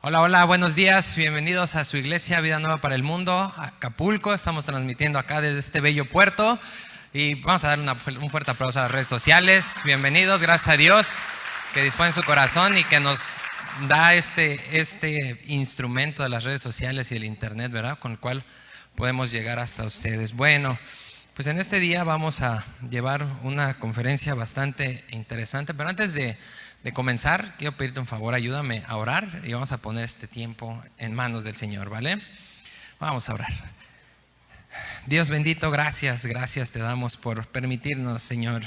Hola, hola, buenos días, bienvenidos a su iglesia Vida Nueva para el Mundo, Acapulco. Estamos transmitiendo acá desde este bello puerto y vamos a dar un fuerte aplauso a las redes sociales. Bienvenidos, gracias a Dios que dispone su corazón y que nos da este instrumento de las redes sociales y el internet, ¿verdad? Con el cual podemos llegar hasta ustedes. Bueno, pues en este día vamos a llevar una conferencia bastante interesante, pero antes de comenzar, quiero pedirte un favor, ayúdame a orar y vamos a poner este tiempo en manos del Señor, ¿vale? Vamos a orar. Dios bendito, gracias te damos por permitirnos, Señor,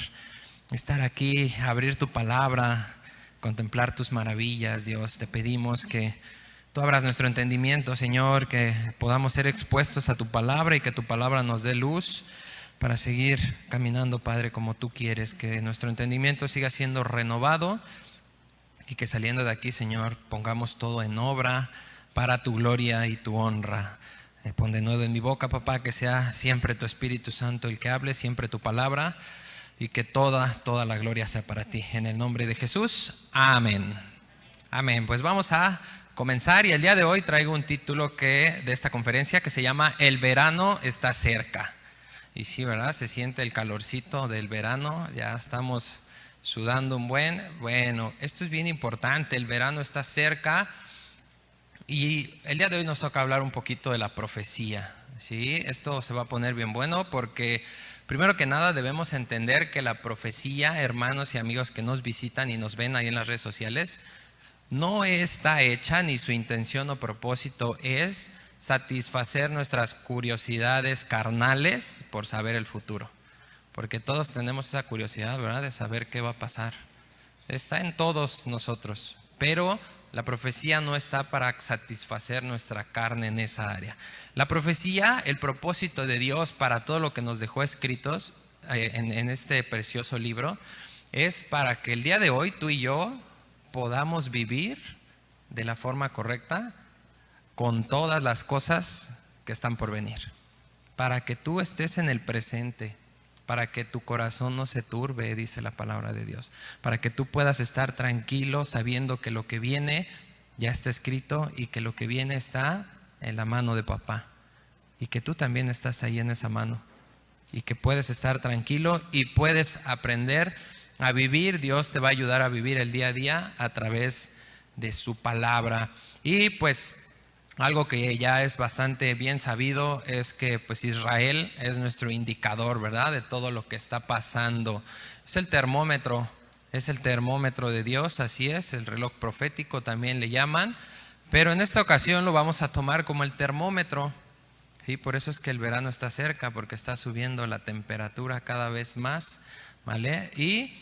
estar aquí, abrir tu palabra, contemplar tus maravillas. Dios, te pedimos que tú abras nuestro entendimiento, Señor, que podamos ser expuestos a tu palabra y que tu palabra nos dé luz para seguir caminando, Padre, como tú quieres, que nuestro entendimiento siga siendo renovado y que saliendo de aquí, Señor, pongamos todo en obra para tu gloria y tu honra. Pon de nuevo en mi boca, papá, que sea siempre tu Espíritu Santo el que hable, siempre tu palabra, y que toda la gloria sea para ti. En el nombre de Jesús, amén. Amén. Pues vamos a comenzar, y el día de hoy traigo un título de esta conferencia que se llama El verano está cerca. Y sí, ¿verdad? Se siente el calorcito del verano, ya estamos sudando un buen. Bueno, esto es bien importante, el verano está cerca y el día de hoy nos toca hablar un poquito de la profecía, ¿sí? Esto se va a poner bien bueno porque primero que nada debemos entender que la profecía, hermanos y amigos que nos visitan y nos ven ahí en las redes sociales, no está hecha, ni su intención o propósito es satisfacer nuestras curiosidades carnales por saber el futuro. Porque todos tenemos esa curiosidad, ¿verdad? De saber qué va a pasar. Está en todos nosotros. Pero la profecía no está para satisfacer nuestra carne en esa área. La profecía, el propósito de Dios para todo lo que nos dejó escritos en este precioso libro, es para que el día de hoy tú y yo podamos vivir de la forma correcta con todas las cosas que están por venir. Para que tú estés en el presente, para que tu corazón no se turbe, dice la palabra de Dios, para que tú puedas estar tranquilo sabiendo que lo que viene ya está escrito y que lo que viene está en la mano de papá y que tú también estás ahí en esa mano y que puedes estar tranquilo y puedes aprender a vivir. Dios te va a ayudar a vivir el día a día a través de su palabra. Y pues algo que ya es bastante bien sabido es que pues Israel es nuestro indicador, ¿verdad? De todo lo que está pasando. Es el termómetro de Dios, así es, el reloj profético también le llaman, pero en esta ocasión lo vamos a tomar como el termómetro. Y por eso es que el verano está cerca, porque está subiendo la temperatura cada vez más, ¿vale? Y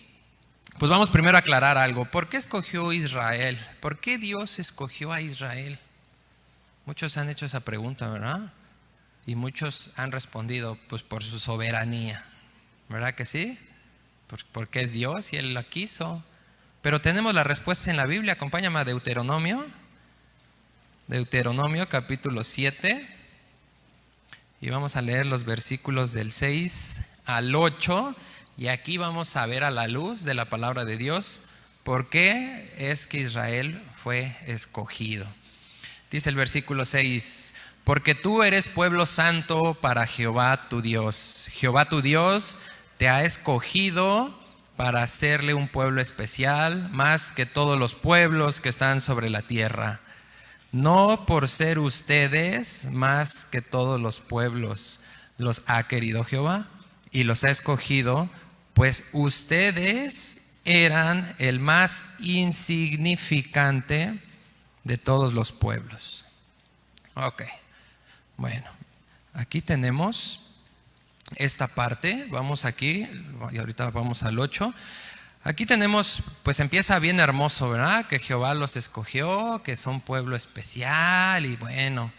pues vamos primero a aclarar algo. ¿Por qué escogió Israel? ¿Por qué Dios escogió a Israel? Muchos han hecho esa pregunta, ¿verdad? Y muchos han respondido, pues por su soberanía, ¿verdad que sí? Pues porque es Dios y Él lo quiso. Pero tenemos la respuesta en la Biblia. Acompáñame a Deuteronomio capítulo 7. Y vamos a leer los versículos del 6 al 8. Y aquí vamos a ver a la luz de la palabra de Dios por qué es que Israel fue escogido. Dice el versículo 6: porque tú eres pueblo santo para Jehová tu Dios. Jehová tu Dios te ha escogido para hacerle un pueblo especial, más que todos los pueblos que están sobre la tierra. No por ser ustedes más que todos los pueblos, los ha querido Jehová y los ha escogido, pues ustedes eran el más insignificante de todos los pueblos. Ok, bueno, aquí tenemos esta parte. Vamos aquí, y ahorita vamos al 8. Aquí tenemos, pues empieza bien hermoso, ¿verdad? Que Jehová los escogió, que son pueblo especial, y bueno,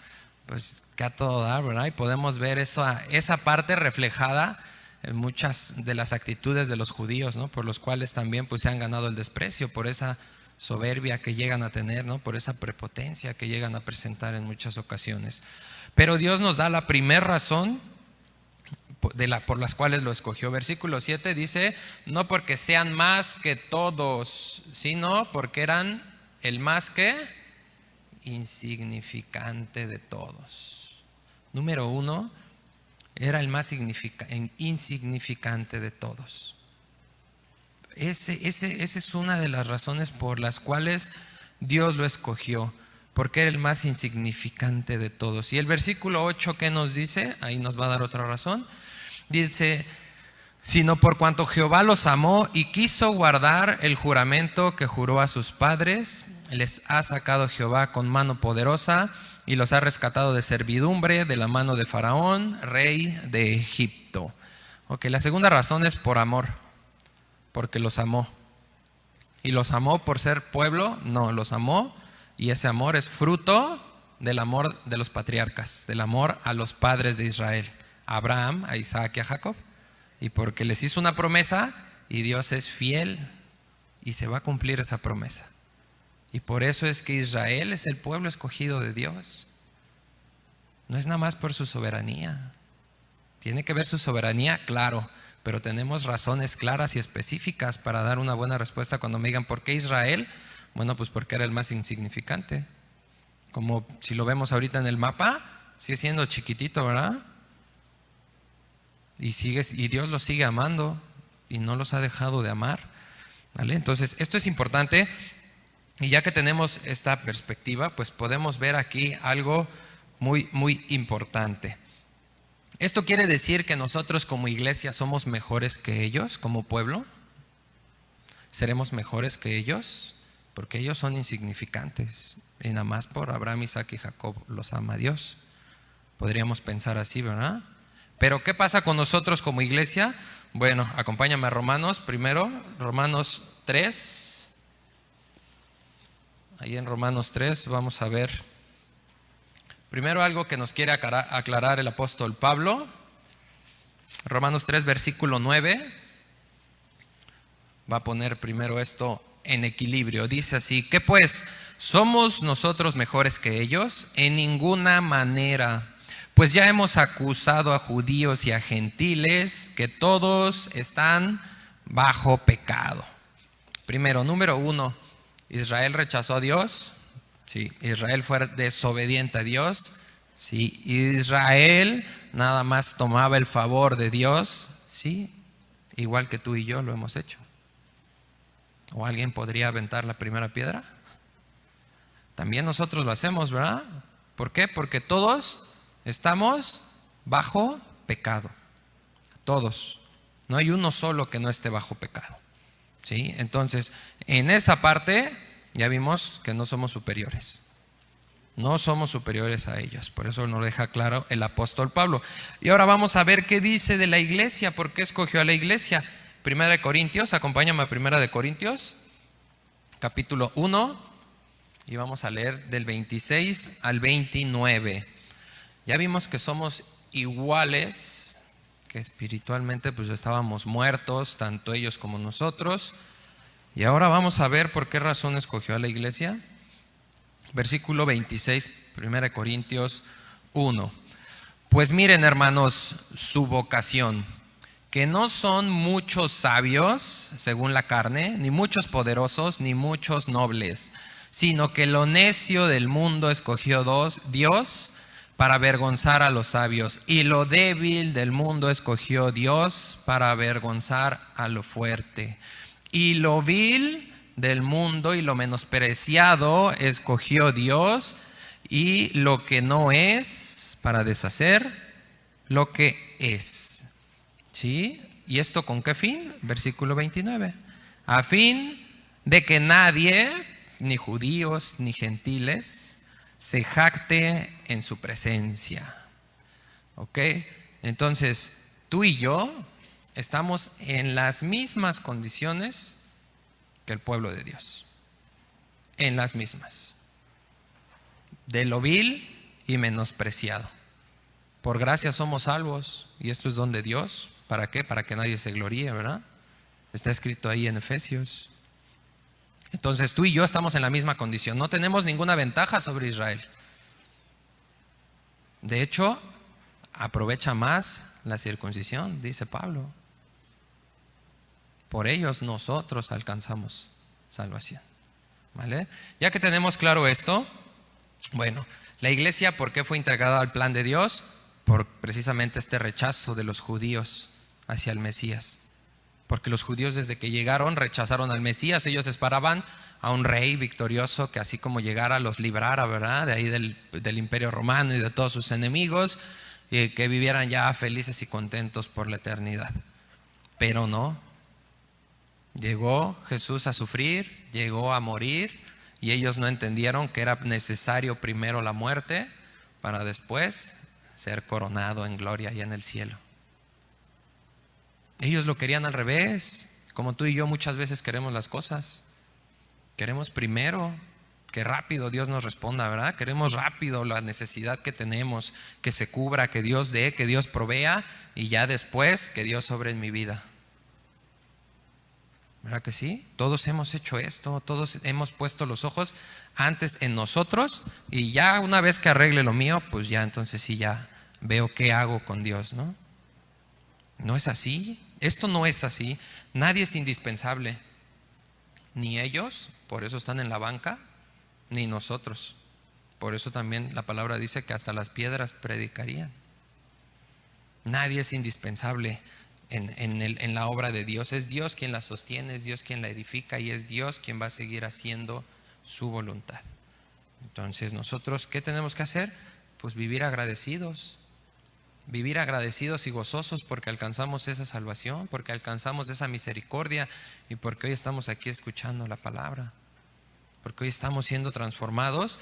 pues que a todo dar, ¿verdad? Y podemos ver esa parte reflejada en muchas de las actitudes de los judíos, ¿no? Por los cuales también pues se han ganado el desprecio, por esa soberbia que llegan a tener, ¿no? Por esa prepotencia que llegan a presentar en muchas ocasiones. Pero Dios nos da la primera razón por las cuales lo escogió. Versículo 7 dice: no porque sean más que todos, sino porque eran el más que insignificante de todos. Número uno, era el más insignificante de todos. Esa es una de las razones por las cuales Dios lo escogió, porque era el más insignificante de todos. Y el versículo 8, ¿qué nos dice? Ahí nos va a dar otra razón. Dice: sino por cuanto Jehová los amó y quiso guardar el juramento que juró a sus padres, les ha sacado Jehová con mano poderosa y los ha rescatado de servidumbre, de la mano de Faraón, rey de Egipto. Ok, la segunda razón es por amor, porque los amó. ¿Y los amó por ser pueblo? No, los amó, y ese amor es fruto del amor de los patriarcas, del amor a los padres de Israel, a Abraham, a Isaac y a Jacob. Y porque les hizo una promesa, y Dios es fiel y se va a cumplir esa promesa. Y por eso es que Israel es el pueblo escogido de Dios. No es nada más por su soberanía. Tiene que ver su soberanía, claro, pero tenemos razones claras y específicas para dar una buena respuesta cuando me digan: ¿por qué Israel? Bueno, pues porque era el más insignificante. Como si lo vemos ahorita en el mapa, sigue siendo chiquitito, ¿verdad? Y Dios los sigue amando y no los ha dejado de amar, ¿vale? Entonces, esto es importante. Y ya que tenemos esta perspectiva, pues podemos ver aquí algo muy, muy importante. ¿Esto quiere decir que nosotros como iglesia somos mejores que ellos, como pueblo? ¿Seremos mejores que ellos? Porque ellos son insignificantes. Y nada más por Abraham, Isaac y Jacob los ama Dios. Podríamos pensar así, ¿verdad? Pero ¿qué pasa con nosotros como iglesia? Bueno, acompáñame a Romanos primero, Romanos 3. Ahí en Romanos 3 vamos a ver primero algo que nos quiere aclarar el apóstol Pablo. Romanos 3, versículo 9. Va a poner primero esto en equilibrio. Dice así: ¿qué pues? ¿Somos nosotros mejores que ellos? En ninguna manera. Pues ya hemos acusado a judíos y a gentiles que todos están bajo pecado. Primero, número uno, ¿Israel rechazó a Dios? Sí. ¿Israel fue desobediente a Dios? Sí. ¿Israel nada más tomaba el favor de Dios? Sí. Igual que tú y yo lo hemos hecho. ¿O alguien podría aventar la primera piedra? También nosotros lo hacemos, ¿verdad? ¿Por qué? Porque todos estamos bajo pecado. Todos. No hay uno solo que no esté bajo pecado. ¿Sí? Entonces, en esa parte ya vimos que no somos superiores. No somos superiores a ellos. Por eso nos deja claro el apóstol Pablo. Y ahora vamos a ver qué dice de la iglesia. ¿Por qué escogió a la iglesia? Primera de Corintios, acompáñame a Primera de Corintios, capítulo 1. Y vamos a leer del 26 al 29. Ya vimos que somos iguales, que espiritualmente pues estábamos muertos, tanto ellos como nosotros. Y ahora vamos a ver por qué razón escogió a la iglesia. Versículo 26, 1 Corintios 1. Pues miren, hermanos, su vocación, que no son muchos sabios, según la carne, ni muchos poderosos, ni muchos nobles, sino que lo necio del mundo escogió Dios para avergonzar a los sabios, y lo débil del mundo escogió Dios para avergonzar a lo fuerte. Y lo vil del mundo y lo menospreciado escogió Dios, y lo que no es, para deshacer lo que es. ¿Sí? ¿Y esto con qué fin? Versículo 29. A fin de que nadie, ni judíos ni gentiles, se jacte en su presencia. ¿Ok? Entonces, tú y yo estamos en las mismas condiciones que el pueblo de Dios. En las mismas. De lo vil y menospreciado. Por gracia somos salvos, y esto es don de Dios. ¿Para qué? Para que nadie se gloríe, ¿verdad? Está escrito ahí en Efesios. Entonces tú y yo estamos en la misma condición. No tenemos ninguna ventaja sobre Israel. De hecho, aprovecha más la circuncisión, dice Pablo. Por ellos nosotros alcanzamos salvación. ¿Vale? Ya que tenemos claro esto, Bueno, la iglesia, ¿por qué fue integrada al plan de Dios? Por precisamente este rechazo de los judíos hacia el Mesías. Porque los judíos desde que llegaron rechazaron al Mesías. Ellos esperaban a un rey victorioso que así como llegara los librara, ¿verdad? De ahí del imperio romano y de todos sus enemigos, y que vivieran ya felices y contentos por la eternidad. Pero no. Llegó Jesús a sufrir, llegó a morir, y ellos no entendieron que era necesario primero la muerte para después ser coronado en gloria y en el cielo. Ellos lo querían al revés, como tú y yo muchas veces queremos las cosas. Queremos primero que rápido Dios nos responda, ¿verdad? Queremos rápido la necesidad que tenemos, que se cubra, que Dios dé, que Dios provea, y ya después que Dios obre en mi vida. ¿Verdad que sí? Todos hemos hecho esto, todos hemos puesto los ojos antes en nosotros, y ya una vez que arregle lo mío, pues ya entonces sí ya veo qué hago con Dios, ¿no? No es así, esto no es así. Nadie es indispensable, ni ellos, por eso están en la banca, ni nosotros. Por eso también la palabra dice que hasta las piedras predicarían. Nadie es indispensable en la obra de Dios. Es Dios quien la sostiene, es Dios quien la edifica, y es Dios quien va a seguir haciendo su voluntad. Entonces nosotros, ¿qué tenemos que hacer? Pues vivir agradecidos y gozosos porque alcanzamos esa salvación, porque alcanzamos esa misericordia, y porque hoy estamos aquí escuchando la palabra, porque hoy estamos siendo transformados,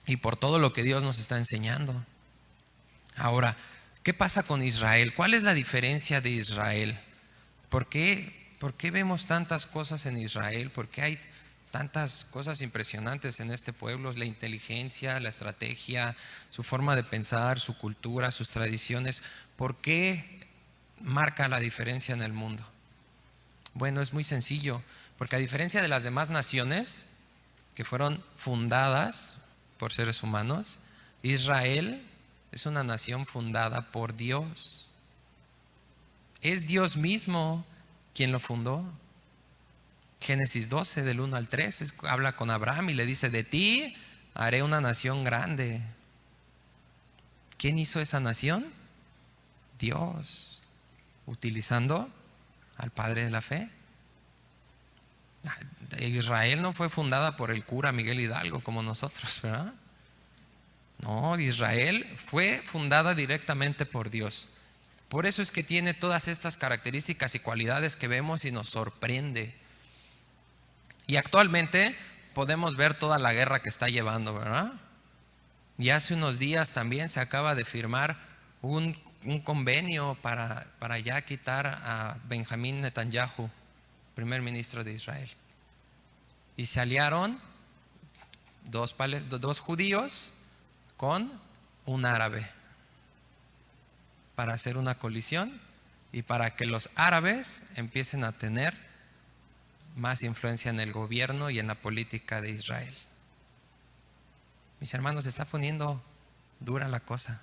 y por todo lo que Dios nos está enseñando. Ahora, ¿qué pasa con Israel? ¿Cuál es la diferencia de Israel? ¿Por qué vemos tantas cosas en Israel? ¿Por qué hay tantas cosas impresionantes en este pueblo? La inteligencia, la estrategia, su forma de pensar, su cultura, sus tradiciones. ¿Por qué marca la diferencia en el mundo? Bueno, es muy sencillo, porque a diferencia de las demás naciones que fueron fundadas por seres humanos, Israel es una nación fundada por Dios. Es Dios mismo quien lo fundó. Génesis 12, del 1 al 3, habla con Abraham y le dice: de ti haré una nación grande. ¿Quién hizo esa nación? Dios, utilizando al Padre de la fe. Israel no fue fundada por el cura Miguel Hidalgo como nosotros, ¿verdad? No, Israel fue fundada directamente por Dios. Por eso es que tiene todas estas características y cualidades que vemos y nos sorprende. Y actualmente podemos ver toda la guerra que está llevando, ¿verdad? Y hace unos días también se acaba de firmar un convenio para ya quitar a Benjamín Netanyahu, primer ministro de Israel. Y se aliaron dos judíos con un árabe para hacer una coalición y para que los árabes empiecen a tener más influencia en el gobierno y en la política de Israel. Mis hermanos, se está poniendo dura la cosa.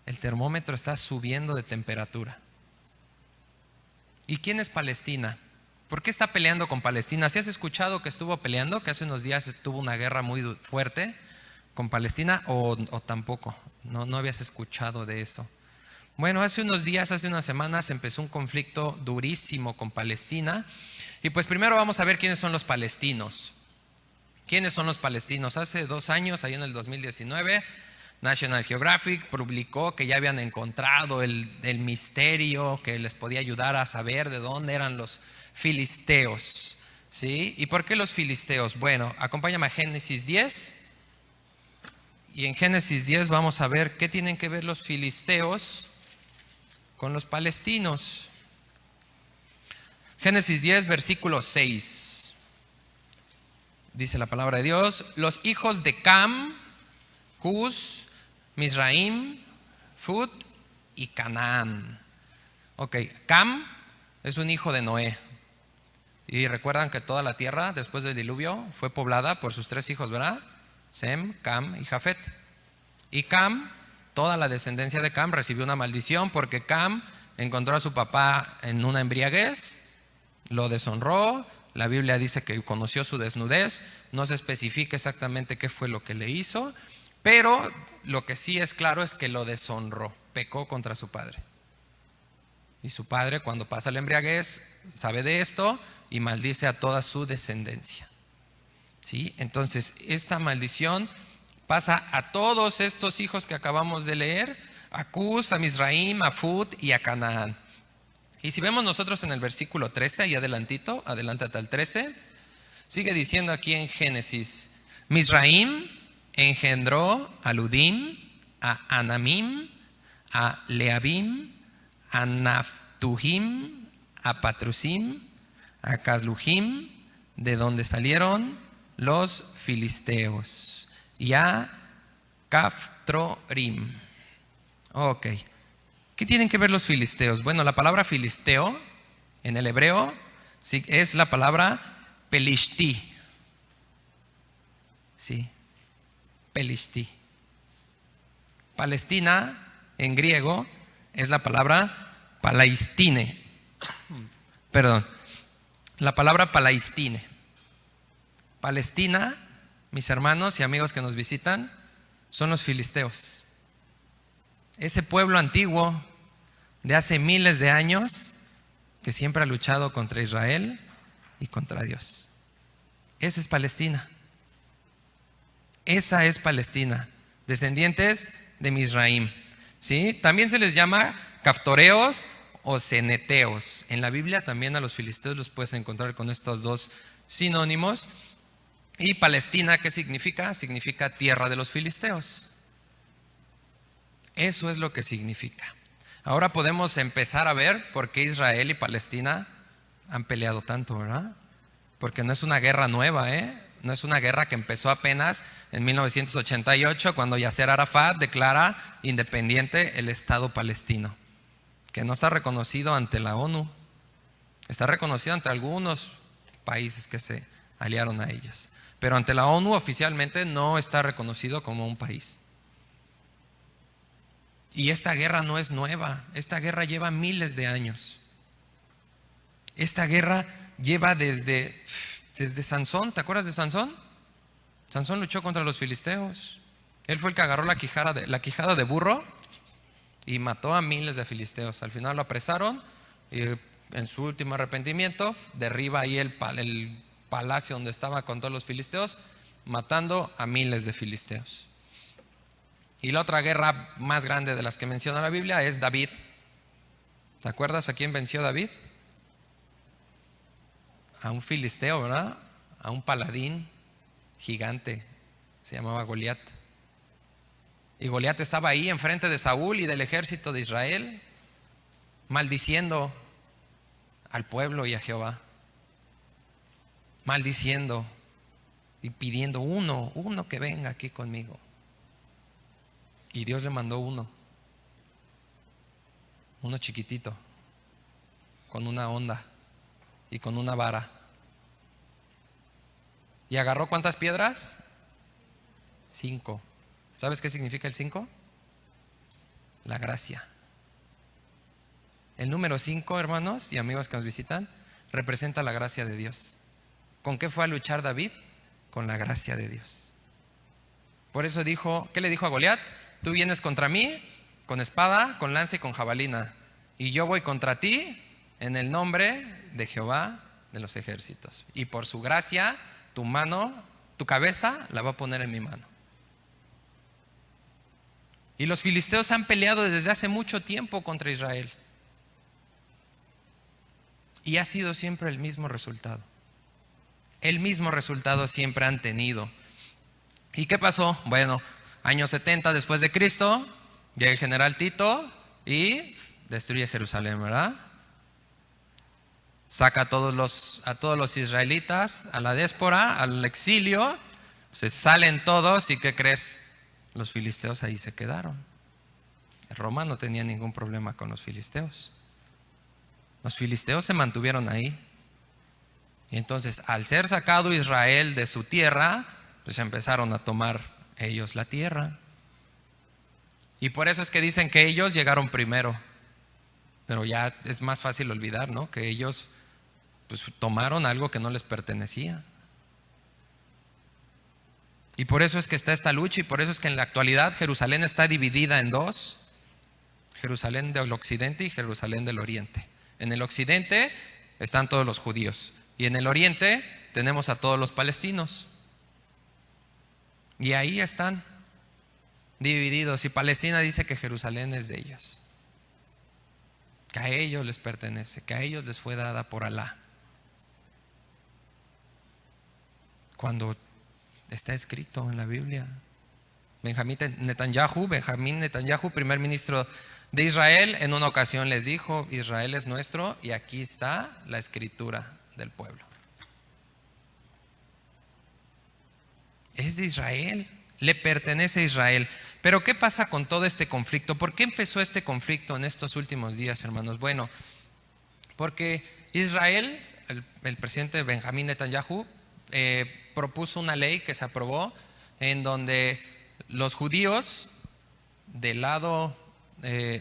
El termómetro está subiendo de temperatura. ¿Y quién es Palestina? ¿Por qué está peleando con Palestina? ¿Sí has escuchado que estuvo peleando, que hace unos días estuvo una guerra muy fuerte con Palestina, o tampoco? No habías escuchado de eso. Bueno, hace unos días, hace unas semanas empezó un conflicto durísimo con Palestina. Y pues primero vamos a ver quiénes son los palestinos. ¿Quiénes son los palestinos? Hace 2 años, ahí en el 2019, National Geographic publicó que ya habían encontrado el misterio que les podía ayudar a saber de dónde eran los filisteos, ¿sí? ¿Y por qué los filisteos? Bueno, acompáñame a Génesis 10. Y en Génesis 10 vamos a ver qué tienen que ver los filisteos con los palestinos. Génesis 10, versículo 6. Dice la palabra de Dios: los hijos de Cam, Cus, Mizraim, Fut y Canaán. Ok, Cam es un hijo de Noé. Y recuerdan que toda la tierra después del diluvio fue poblada por sus 3 hijos, ¿verdad? Sem, Cam y Jafet. Y Cam, toda la descendencia de Cam recibió una maldición porque Cam encontró a su papá en una embriaguez, lo deshonró, La Biblia dice que conoció su desnudez, no se especifica exactamente qué fue lo que le hizo, pero lo que sí es claro es que lo deshonró, pecó contra su padre. Y su padre, cuando pasa la embriaguez, sabe de esto y maldice a toda su descendencia. ¿Sí? Entonces, esta maldición pasa a todos estos hijos que acabamos de leer: a Cus, a Misraim, a Fut y a Canaán. Y si vemos nosotros en el versículo 13, ahí adelantito, adelántate al 13, sigue diciendo aquí en Génesis: Misraim engendró a Ludim, a Anamim, a Leabim, a Naftujim, a Patrusim, a Casluhim, de donde salieron los filisteos, y a Caphtorim. Ok. ¿Qué tienen que ver los filisteos? Bueno, la palabra filisteo en el hebreo es la palabra pelishti. Sí, pelishti. Palestina en griego es la palabra palaistine. Perdón, la palabra palaistine. Palestina, mis hermanos y amigos que nos visitan, son los filisteos. Ese pueblo antiguo de hace miles de años que siempre ha luchado contra Israel y contra Dios. Esa es Palestina. Esa es Palestina, descendientes de Misraim. ¿Sí? También se les llama caftoreos o ceneteos. En la Biblia también a los filisteos los puedes encontrar con estos dos sinónimos. Y Palestina, ¿qué significa? Significa tierra de los filisteos. Eso es lo que significa. Ahora podemos empezar a ver por qué Israel y Palestina han peleado tanto, ¿verdad? Porque no es una guerra nueva, no es una guerra que empezó apenas en 1988, cuando Yasser Arafat declara independiente el Estado palestino, que no está reconocido ante la ONU, está reconocido ante algunos países que se aliaron a ellos, pero ante la ONU oficialmente no está reconocido como un país. Y esta guerra no es nueva, esta guerra lleva miles de años. Esta guerra lleva desde Sansón. ¿Te acuerdas de Sansón? Sansón luchó contra los filisteos. Él fue el que agarró la quijada de burro y mató a miles de filisteos. Al final lo apresaron y en su último arrepentimiento derriba ahí el palacio donde estaba con todos los filisteos, matando a miles de filisteos. Y la otra guerra más grande de las que menciona la Biblia es David. ¿Te acuerdas a quién venció David? A un filisteo, ¿verdad? A un paladín gigante, se llamaba Goliat. Y Goliat estaba ahí enfrente de Saúl y del ejército de Israel, maldiciendo al pueblo y a Jehová. Maldiciendo y pidiendo uno que venga aquí conmigo. Y Dios le mandó uno chiquitito, con una honda y con una vara. ¿Y agarró cuántas piedras? 5. ¿Sabes qué significa el 5? La gracia. El número 5, hermanos y amigos que nos visitan, representa la gracia de Dios. ¿Con qué fue a luchar David? Con la gracia de Dios. Por eso dijo, ¿qué le dijo a Goliat? Tú vienes contra mí con espada, con lanza y con jabalina, y yo voy contra ti en el nombre de Jehová de los ejércitos, y por su gracia tu mano, tu cabeza la va a poner en mi mano. Y los filisteos han peleado desde hace mucho tiempo contra Israel, y ha sido siempre el mismo resultado. El mismo resultado siempre han tenido. ¿Y qué pasó? Bueno, año 70 después de Cristo, llega el general Tito y destruye Jerusalén, ¿verdad? Saca a todos los israelitas a la diáspora, al exilio, se salen todos y ¿qué crees? Los filisteos ahí se quedaron. Roma no tenía ningún problema con los filisteos. Los filisteos se mantuvieron ahí. Y entonces, al ser sacado Israel de su tierra, pues empezaron a tomar ellos la tierra. Y por eso es que dicen que ellos llegaron primero. Pero ya es más fácil olvidar, ¿no? Que ellos pues tomaron algo que no les pertenecía. Y por eso es que está esta lucha, y por eso es que en la actualidad Jerusalén está dividida en dos: Jerusalén del occidente y Jerusalén del oriente. En el occidente están todos los judíos, y en el oriente tenemos a todos los palestinos. Y ahí están divididos, y Palestina dice que Jerusalén es de ellos, que a ellos les pertenece, que a ellos les fue dada por Alá. Cuando está escrito en la Biblia. Benjamín Netanyahu, primer ministro de Israel, en una ocasión les dijo: Israel es nuestro, y aquí está la escritura del pueblo. Es de Israel, le pertenece a Israel. Pero ¿qué pasa con todo este conflicto? ¿Por qué empezó este conflicto en estos últimos días, hermanos? Bueno, porque Israel, el presidente Benjamín Netanyahu, propuso una ley que se aprobó en donde los judíos del lado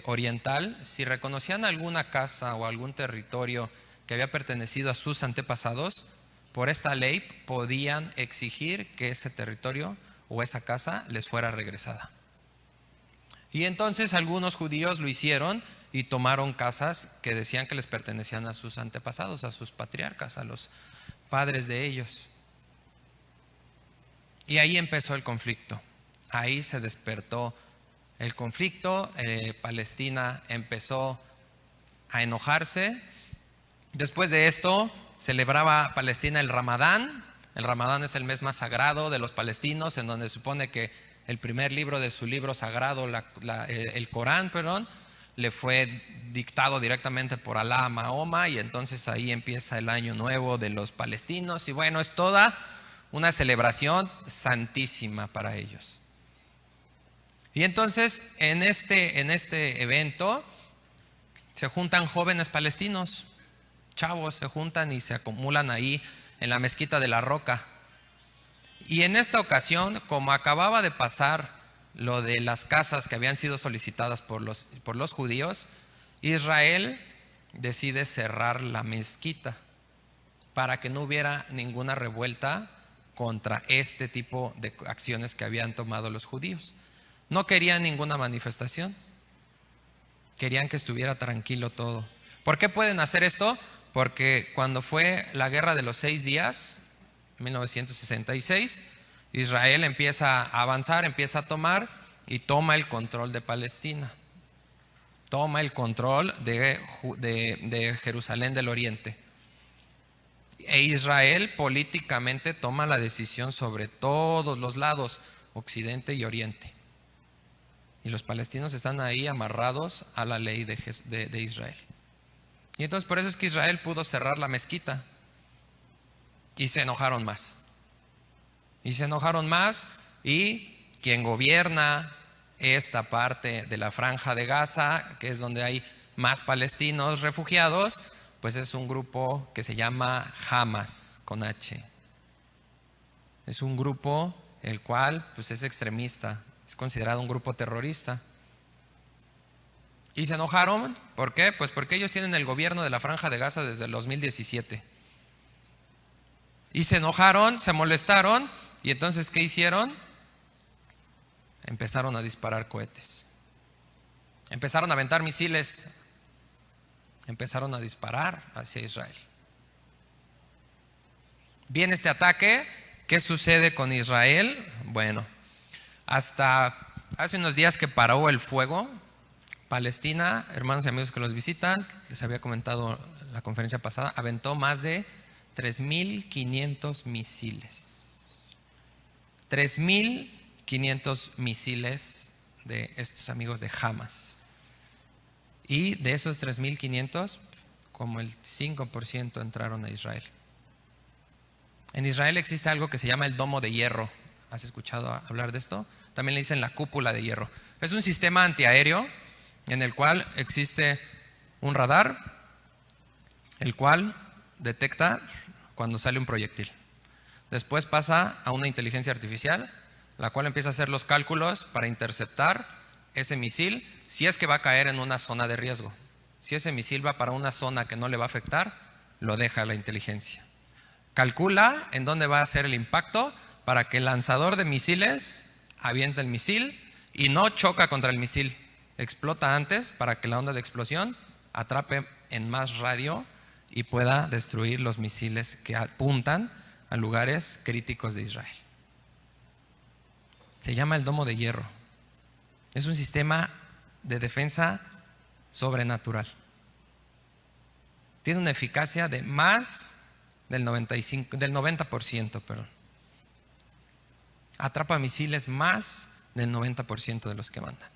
oriental, si reconocían alguna casa o algún territorio que había pertenecido a sus antepasados, por esta ley podían exigir que ese territorio o esa casa les fuera regresada. Y entonces algunos judíos lo hicieron y tomaron casas que decían que les pertenecían a sus antepasados, a sus patriarcas, a los padres de ellos. Y ahí empezó el conflicto. Ahí se despertó el conflicto. Palestina empezó a enojarse. Después de esto, celebraba Palestina el Ramadán. El Ramadán es el mes más sagrado de los palestinos, en donde se supone que el primer libro de su libro sagrado, el Corán, le fue dictado directamente por Alá a Mahoma, y entonces ahí empieza el año nuevo de los palestinos. Y bueno, es toda una celebración santísima para ellos. Y entonces en este evento se juntan jóvenes palestinos, chavos, se juntan y se acumulan ahí en la mezquita de la Roca. Y en esta ocasión, como acababa de pasar lo de las casas que habían sido solicitadas por los judíos, Israel decide cerrar la mezquita para que no hubiera ninguna revuelta contra este tipo de acciones que habían tomado los judíos. No querían ninguna manifestación, querían que estuviera tranquilo todo. ¿Por qué pueden hacer esto? Porque cuando fue la guerra de los 6 días, 1966, Israel empieza a avanzar, empieza a tomar y toma el control de Palestina. Toma el control de Jerusalén del Oriente. E Israel políticamente toma la decisión sobre todos los lados, Occidente y Oriente. Y los palestinos están ahí amarrados a la ley de Israel. Y entonces por eso es que Israel pudo cerrar la mezquita. Y se enojaron más. Y quien gobierna esta parte de la franja de Gaza, que es donde hay más palestinos refugiados, pues es un grupo que se llama Hamas, con H. Es un grupo el cual pues es extremista, es considerado un grupo terrorista. Y se enojaron, ¿por qué? Pues porque ellos tienen el gobierno de la franja de Gaza desde el 2017. Y se enojaron, se molestaron, y entonces ¿qué hicieron? Empezaron a disparar cohetes. Empezaron a aventar misiles. Empezaron a disparar hacia Israel. Viene este ataque. ¿Qué sucede con Israel? Bueno, hasta hace unos días que paró el fuego, Palestina, hermanos y amigos que los visitan, les había comentado en la conferencia pasada, aventó más de 3.500 misiles. 3.500 misiles de estos amigos de Hamas. Y de esos 3.500, como el 5% entraron a Israel. En Israel existe algo que se llama el domo de hierro. ¿Has escuchado hablar de esto? También le dicen la cúpula de hierro. Es un sistema antiaéreo en el cual existe un radar, el cual detecta cuando sale un proyectil. Después pasa a una inteligencia artificial, la cual empieza a hacer los cálculos para interceptar ese misil, si es que va a caer en una zona de riesgo. Si ese misil va para una zona que no le va a afectar, lo deja la inteligencia. Calcula en dónde va a ser el impacto para que el lanzador de misiles aviente el misil y no choca contra el misil. Explota antes para que la onda de explosión atrape en más radio y pueda destruir los misiles que apuntan a lugares críticos de Israel. Se llama el domo de hierro. Es un sistema de defensa sobrenatural. Tiene una eficacia de más del 90%, perdón. Atrapa misiles más del 90% de los que mandan.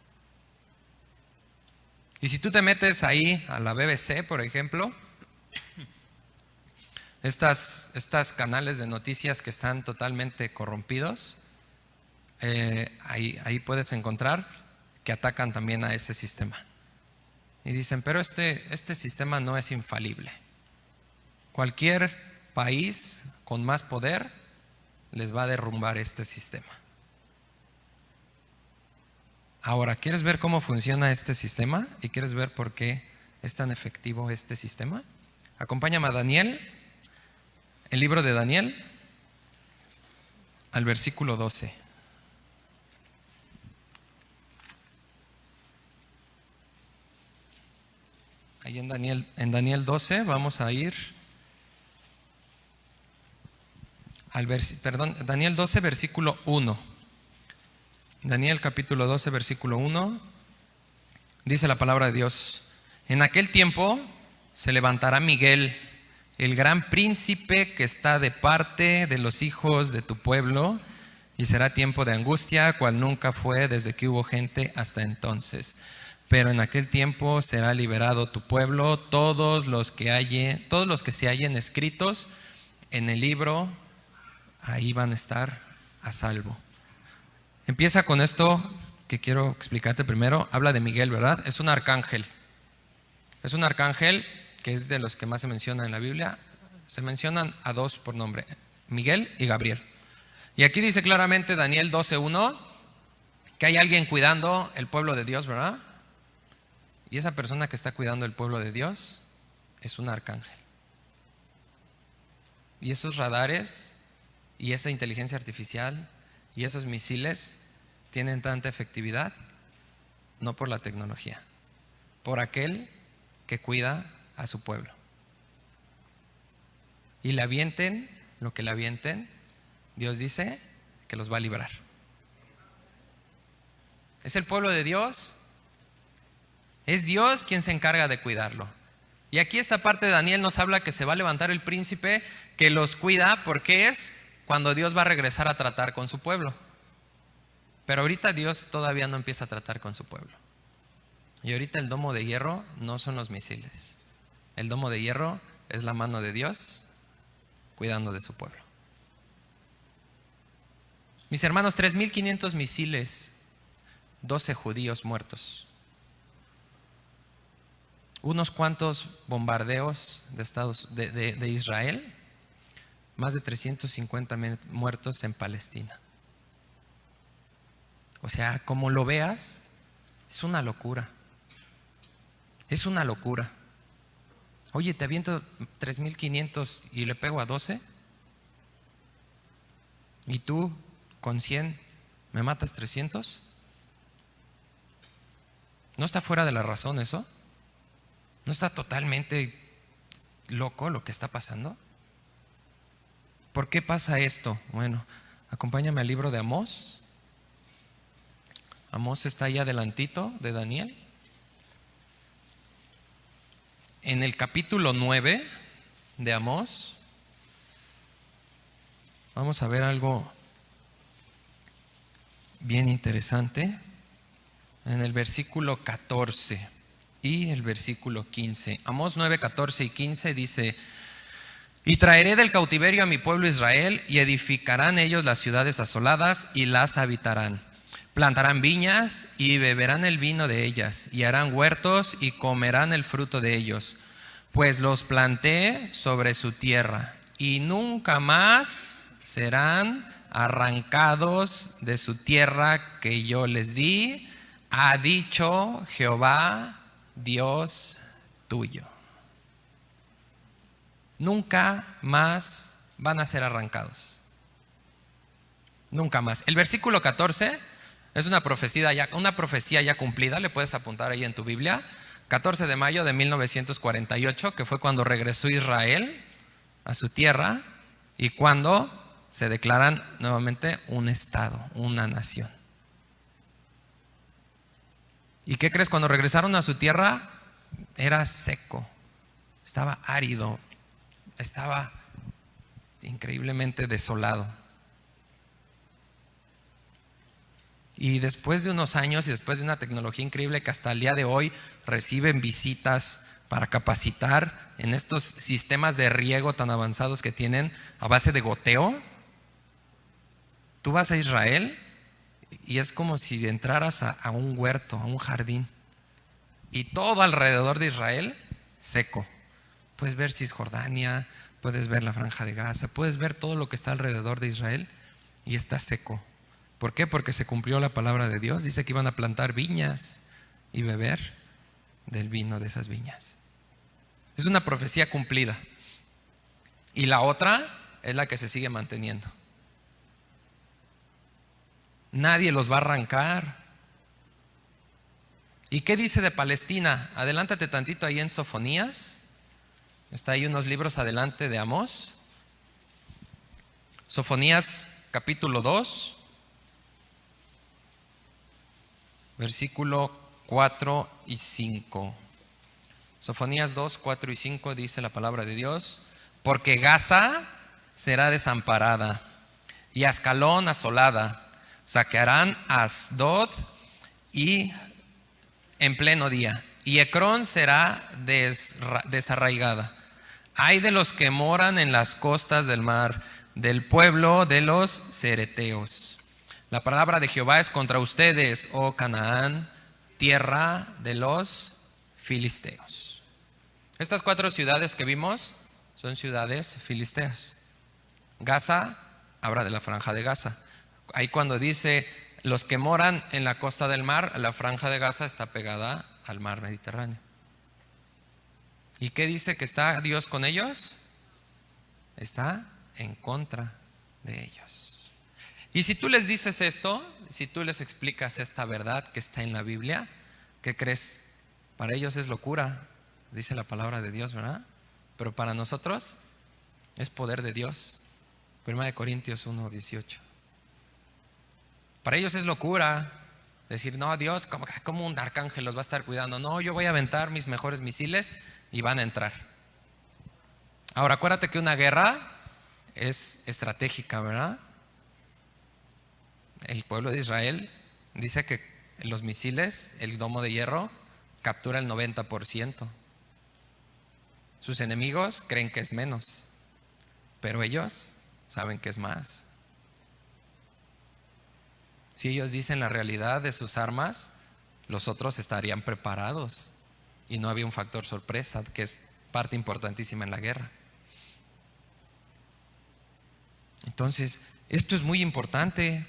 Y si tú te metes ahí a la BBC, por ejemplo, estas canales de noticias que están totalmente corrompidos, ahí puedes encontrar que atacan también a ese sistema. Y dicen, pero este sistema no es infalible. Cualquier país con más poder les va a derrumbar este sistema. Ahora, ¿quieres ver cómo funciona este sistema? ¿Y quieres ver por qué es tan efectivo este sistema? Acompáñame a Daniel, el libro de Daniel, al versículo 12. Ahí en Daniel 12 vamos a ir Daniel 12, versículo 1. Daniel capítulo 12, versículo 1. Dice la palabra de Dios: en aquel tiempo se levantará Miguel, el gran príncipe que está de parte de los hijos de tu pueblo, y será tiempo de angustia, cual nunca fue desde que hubo gente hasta entonces. Pero en aquel tiempo será liberado tu pueblo, todos los que se hallen escritos en el libro, ahí van a estar a salvo. Empieza con esto que quiero explicarte primero. Habla de Miguel, ¿verdad? Es un arcángel. Es un arcángel que es de los que más se menciona en la Biblia. Se mencionan a dos por nombre, Miguel y Gabriel. Y aquí dice claramente Daniel 12:1 que hay alguien cuidando el pueblo de Dios, ¿verdad? Y esa persona que está cuidando el pueblo de Dios es un arcángel. Y esos radares y esa inteligencia artificial y esos misiles tienen tanta efectividad no por la tecnología, por aquel que cuida a su pueblo. Y le avienten lo que le avienten, Dios dice que los va a librar. Es el pueblo de Dios, es Dios quien se encarga de cuidarlo. Y aquí esta parte de Daniel nos habla que se va a levantar el príncipe que los cuida, porque es cuando Dios va a regresar a tratar con su pueblo. Pero ahorita Dios todavía no empieza a tratar con su pueblo. Y ahorita el domo de hierro no son los misiles. El domo de hierro es la mano de Dios cuidando de su pueblo. Mis hermanos, 3,500 misiles, 12 judíos muertos. Unos cuantos bombardeos de Israel, más de 350 muertos en Palestina. O sea, como lo veas, es una locura. Es una locura. Oye, te aviento 3,500 y le pego a 12. ¿Y tú con 100 me matas 300? ¿No está fuera de la razón eso? ¿No está totalmente loco lo que está pasando? ¿Por qué pasa esto? Bueno, acompáñame al libro de Amós. Amós está ahí adelantito de Daniel. En el capítulo 9 de Amós, vamos a ver algo bien interesante. En el versículo 14 y el versículo 15. Amós 9, 14 y 15 dice: y traeré del cautiverio a mi pueblo Israel, y edificarán ellos las ciudades asoladas y las habitarán. Plantarán viñas y beberán el vino de ellas, y harán huertos y comerán el fruto de ellos, pues los planté sobre su tierra, y nunca más serán arrancados de su tierra que yo les di, ha dicho Jehová, Dios tuyo. nunca más van a ser arrancados. Nunca más. El versículo 14 es una profecía ya cumplida, le puedes apuntar ahí en tu Biblia. 14 de mayo de 1948, que fue cuando regresó Israel a su tierra y cuando se declaran nuevamente un estado, una nación. ¿Y qué crees? Cuando regresaron a su tierra era seco, estaba árido, estaba increíblemente desolado. Y después de unos años y después de una tecnología increíble que hasta el día de hoy reciben visitas para capacitar en estos sistemas de riego tan avanzados que tienen a base de goteo, tú vas a Israel y es como si entraras a un huerto, a un jardín, y todo alrededor de Israel seco. Puedes ver Cisjordania, puedes ver la Franja de Gaza, puedes ver todo lo que está alrededor de Israel y está seco. ¿Por qué? Porque se cumplió la palabra de Dios. Dice que iban a plantar viñas y beber del vino de esas viñas. Es una profecía cumplida. Y la otra es la que se sigue manteniendo. Nadie los va a arrancar. ¿Y qué dice de Palestina? Adelántate tantito ahí en Sofonías. Está ahí unos libros adelante de Amós. Sofonías capítulo 2. Versículo 4 y 5. Sofonías 2, 4 y 5 dice la palabra de Dios: porque Gaza será desamparada y Ascalón asolada. Saquearán a Asdod y en pleno día, y Ecrón será desarraigada. Ay de los que moran en las costas del mar, del pueblo de los cereteos. La palabra de Jehová es contra ustedes, oh Canaán, tierra de los filisteos. Estas 4 ciudades que vimos son ciudades filisteas. Gaza habla de la franja de Gaza. Ahí cuando dice los que moran en la costa del mar, la franja de Gaza está pegada al mar Mediterráneo. ¿Y qué dice que está Dios con ellos? Está en contra de ellos. Y si tú les dices esto, si tú les explicas esta verdad que está en la Biblia, ¿qué crees? Para ellos es locura, dice la palabra de Dios, ¿verdad? Pero para nosotros es poder de Dios. 1 Corintios 1, 18. Para ellos es locura decir, no, Dios, como un arcángel los va a estar cuidando. No, yo voy a aventar mis mejores misiles y van a entrar. Ahora, acuérdate que una guerra es estratégica, ¿verdad? El pueblo de Israel dice que los misiles, el domo de hierro, captura el 90%. Sus enemigos creen que es menos, pero ellos saben que es más. Si ellos dicen la realidad de sus armas, los otros estarían preparados y no había un factor sorpresa, que es parte importantísima en la guerra. Entonces, esto es muy importante.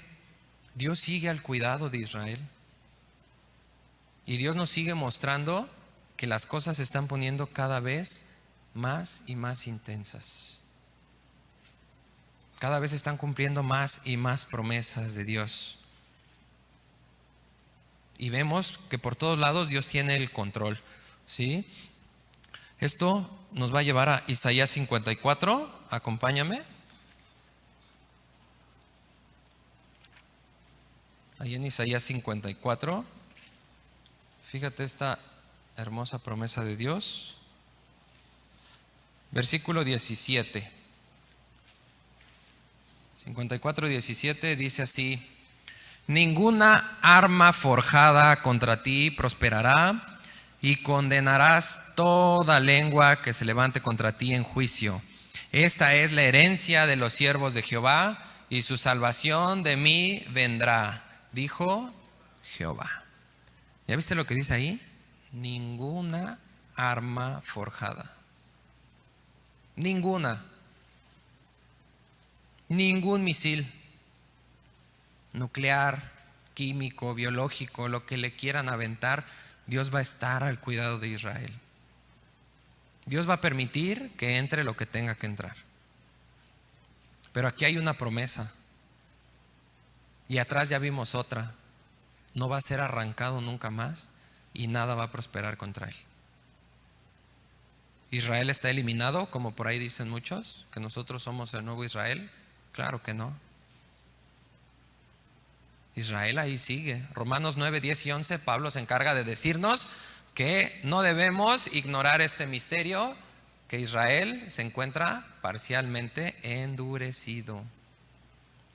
Dios sigue al cuidado de Israel. Y Dios nos sigue mostrando que las cosas se están poniendo cada vez más y más intensas. Cada vez se están cumpliendo más y más promesas de Dios. Y vemos que por todos lados Dios tiene el control, ¿sí? Esto nos va a llevar a Isaías 54. Acompáñame. Ahí en Isaías 54, fíjate esta hermosa promesa de Dios. Versículo 17. 54, 17 dice así: ninguna arma forjada contra ti prosperará, y condenarás toda lengua que se levante contra ti en juicio. Esta es la herencia de los siervos de Jehová, y su salvación de mí vendrá, dijo Jehová. ¿Ya viste lo que dice ahí? Ninguna arma forjada. Ninguna. Ningún misil nuclear, químico, biológico, lo que le quieran aventar, Dios va a estar al cuidado de Israel. Dios va a permitir que entre lo que tenga que entrar. Pero aquí hay una promesa. Y atrás ya vimos otra. No va a ser arrancado nunca más y nada va a prosperar contra él. ¿Israel está eliminado, como por ahí dicen muchos? ¿Que nosotros somos el nuevo Israel? Claro que no. Israel ahí sigue. Romanos 9, 10 y 11, Pablo se encarga de decirnos que no debemos ignorar este misterio, que Israel se encuentra parcialmente endurecido.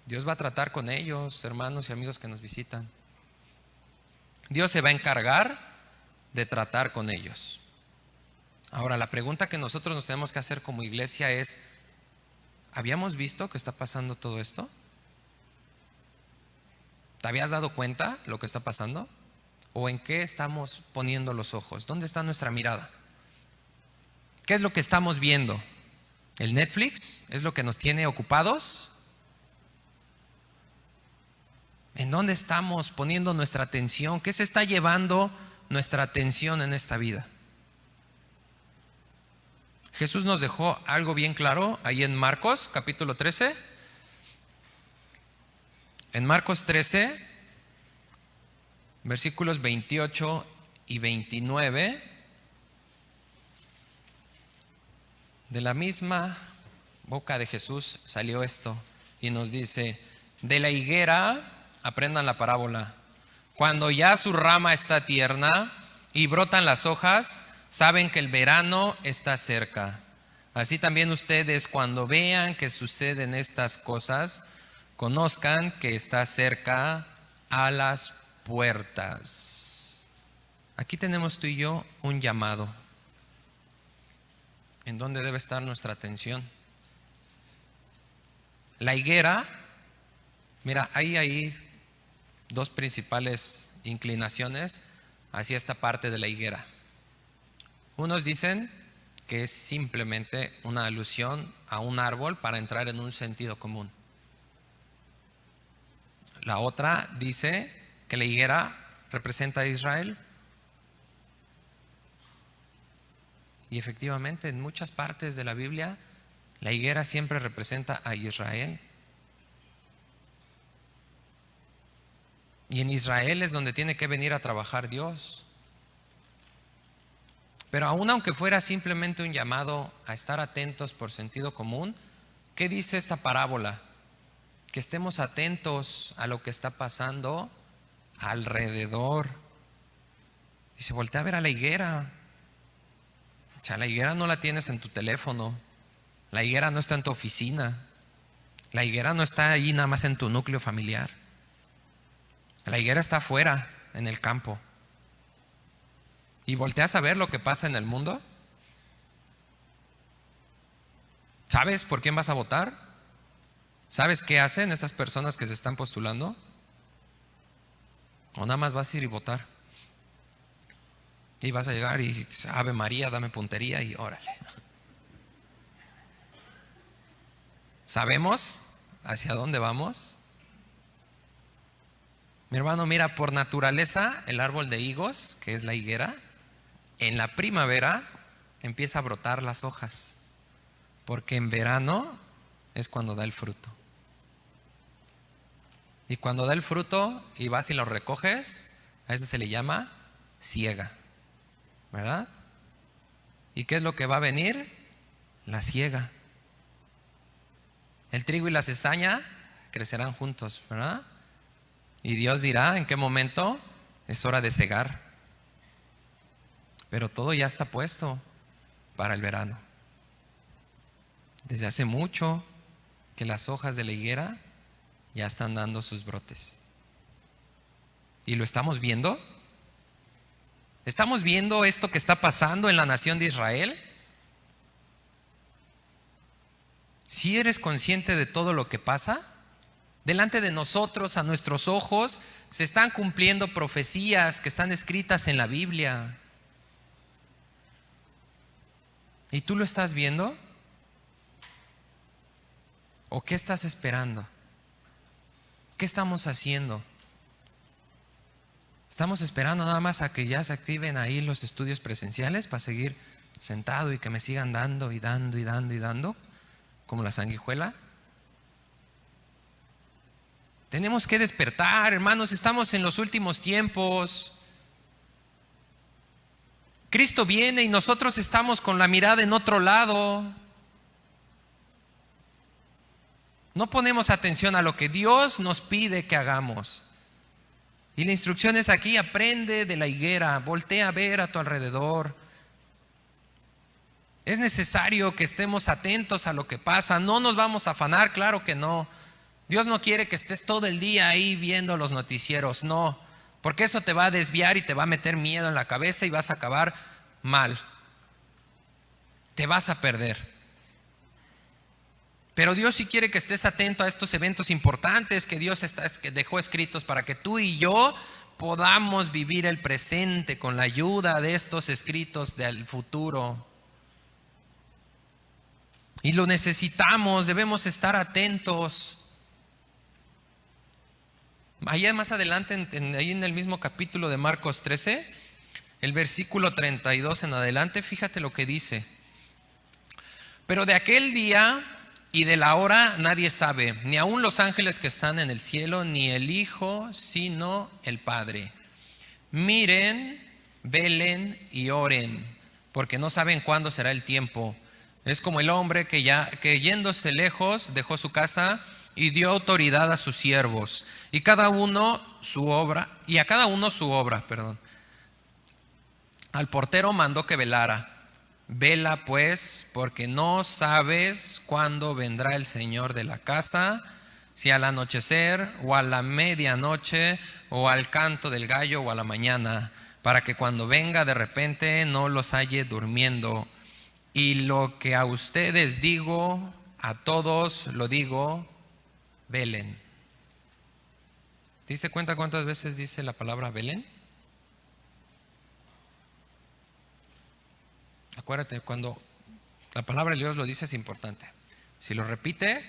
Dios va a tratar con ellos, hermanos y amigos que nos visitan. Dios se va a encargar de tratar con ellos. Ahora, la pregunta que nosotros nos tenemos que hacer como iglesia es: ¿habíamos visto que está pasando todo esto? ¿Te habías dado cuenta lo que está pasando? ¿O en qué estamos poniendo los ojos? ¿Dónde está nuestra mirada? ¿Qué es lo que estamos viendo? ¿El Netflix es lo que nos tiene ocupados? ¿En dónde estamos poniendo nuestra atención? ¿Qué se está llevando nuestra atención en esta vida? Jesús nos dejó algo bien claro ahí en Marcos capítulo 13. En Marcos 13, versículos 28 y 29, de la misma boca de Jesús salió esto y nos dice: de la higuera aprendan la parábola. Cuando ya su rama está tierna y brotan las hojas, saben que el verano está cerca. Así también ustedes, cuando vean que suceden estas cosas, conozcan que está cerca a las puertas. Aquí tenemos tú y yo un llamado. ¿En dónde debe estar nuestra atención? La higuera, mira, hay dos principales inclinaciones hacia esta parte de la higuera. Unos dicen que es simplemente una alusión a un árbol para entrar en un sentido común. La otra dice que la higuera representa a Israel. Y efectivamente, en muchas partes de la Biblia, la higuera siempre representa a Israel. Y en Israel es donde tiene que venir a trabajar Dios. Pero aun aunque fuera simplemente un llamado a estar atentos por sentido común, ¿qué dice esta parábola? Que estemos atentos a lo que está pasando alrededor. Dice: voltea a ver a la higuera. O sea, la higuera no la tienes en tu teléfono. La higuera no está en tu oficina. La higuera no está ahí nada más en tu núcleo familiar. La higuera está afuera, en el campo. ¿Y volteas a ver lo que pasa en el mundo? ¿Sabes por quién vas a votar? ¿Sabes qué hacen esas personas que se están postulando? ¿O nada más vas a ir y votar? Y vas a llegar y Ave María, dame puntería y órale. ¿Sabemos hacia dónde vamos? Mi hermano, mira, por naturaleza el árbol de higos, que es la higuera, en la primavera empieza a brotar las hojas, porque en verano es cuando da el fruto. Y cuando da el fruto y vas y lo recoges, a eso se le llama siega, ¿verdad? ¿Y qué es lo que va a venir? La siega. El trigo y la cizaña crecerán juntos, ¿verdad? Y Dios dirá en qué momento es hora de segar. Pero todo ya está puesto para el verano. Desde hace mucho que las hojas de la higuera ya están dando sus brotes. ¿Y lo estamos viendo? ¿Estamos viendo esto que está pasando en la nación de Israel? ¿Sí eres consciente de todo lo que pasa? Delante de nosotros, a nuestros ojos, se están cumpliendo profecías que están escritas en la Biblia. ¿Y tú lo estás viendo? ¿O qué estás esperando? ¿Qué estamos haciendo? ¿Estamos esperando nada más a que ya se activen ahí los estudios presenciales para seguir sentado y que me sigan dando y dando y dando y dando, como la sanguijuela. Tenemos que despertar, hermanos, estamos en los últimos tiempos. Cristo viene y nosotros estamos con la mirada en otro lado. No ponemos atención a lo que Dios nos pide que hagamos. Y la instrucción es aquí: aprende de la higuera, voltea a ver a tu alrededor. Es necesario que estemos atentos a lo que pasa. No nos vamos a afanar, claro que no. Dios no quiere que estés todo el día ahí viendo los noticieros, no, porque eso te va a desviar y te va a meter miedo en la cabeza y vas a acabar mal. Te vas a perder. Pero Dios sí quiere que estés atento a estos eventos importantes que Dios que dejó escritos para que tú y yo podamos vivir el presente con la ayuda de estos escritos del futuro. Y lo necesitamos, debemos estar atentos. Allá más adelante, ahí en el mismo capítulo de Marcos 13, el versículo 32 en adelante, fíjate lo que dice. Pero de aquel día y de la hora nadie sabe, ni aun los ángeles que están en el cielo, ni el Hijo, sino el Padre. Miren, velen y oren, porque no saben cuándo será el tiempo. Es como el hombre que yéndose lejos dejó su casa y dio autoridad a sus siervos, y a cada uno su obra. Al portero mandó que velara. Vela pues, porque no sabes cuándo vendrá el Señor de la casa, si al anochecer o a la medianoche o al canto del gallo o a la mañana, para que cuando venga de repente no los halle durmiendo. Y lo que a ustedes digo, a todos lo digo, velen. ¿Te diste cuenta cuántas veces dice la palabra velen? Acuérdate, cuando la palabra de Dios lo dice es importante. Si lo repite,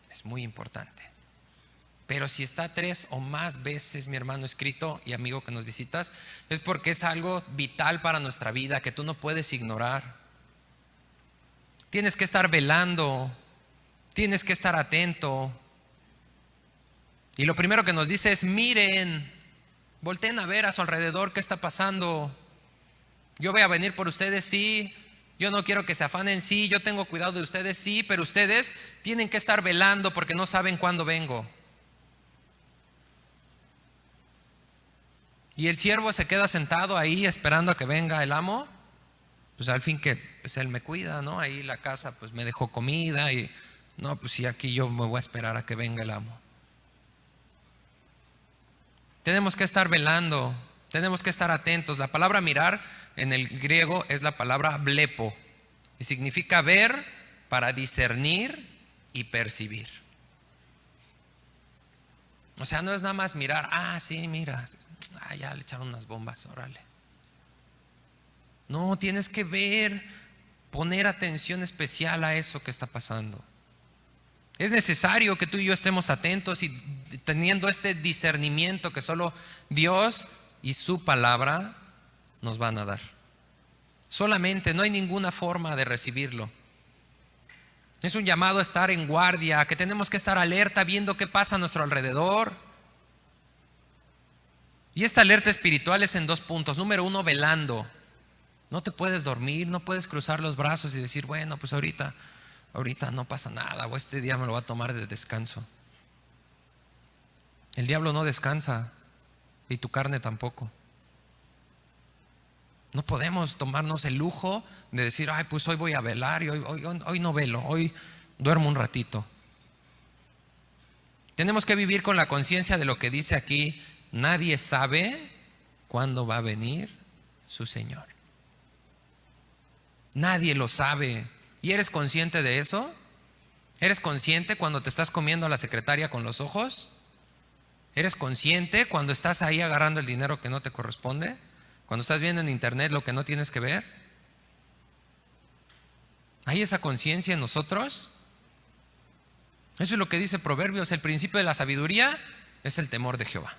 es muy importante. Pero si está 3 o más veces, mi hermano escrito y amigo que nos visitas, es porque es algo vital para nuestra vida que tú no puedes ignorar. Tienes que estar velando, tienes que estar atento. Y lo primero que nos dice es: miren, volteen a ver a su alrededor qué está pasando. Yo voy a venir por ustedes, sí. Yo no quiero que se afanen, sí. Yo tengo cuidado de ustedes, sí. Pero ustedes tienen que estar velando porque no saben cuándo vengo. Y el siervo se queda sentado ahí esperando a que venga el amo. Pues al fin que pues él me cuida, ¿no? Ahí la casa pues me dejó comida y no, pues sí, aquí yo me voy a esperar a que venga el amo. Tenemos que estar velando, tenemos que estar atentos. La palabra mirar en el griego es la palabra blepo y significa ver para discernir y percibir. O sea, no es nada más mirar, sí, mira, ya le echaron unas bombas, órale. No, tienes que ver, poner atención especial a eso que está pasando. Es necesario que tú y yo estemos atentos y teniendo este discernimiento que solo Dios y su palabra nos van a dar. Solamente, no hay ninguna forma de recibirlo. Es un llamado a estar en guardia, que tenemos que estar alerta viendo qué pasa a nuestro alrededor. Y esta alerta espiritual es en 2 puntos. Número 1, velando. No te puedes dormir, no puedes cruzar los brazos y decir, bueno, pues ahorita no pasa nada, o este día me lo voy a tomar de descanso. El diablo no descansa y tu carne tampoco. No podemos tomarnos el lujo de decir, pues hoy voy a velar y hoy no velo, hoy duermo un ratito. Tenemos que vivir con la conciencia de lo que dice aquí: nadie sabe cuándo va a venir su Señor. Nadie lo sabe. ¿Y eres consciente de eso? ¿Eres consciente cuando te estás comiendo a la secretaria con los ojos? ¿Eres consciente cuando estás ahí agarrando el dinero que no te corresponde? ¿Cuando estás viendo en internet lo que no tienes que ver? ¿Hay esa conciencia en nosotros? Eso es lo que dice Proverbios: el principio de la sabiduría es el temor de Jehová.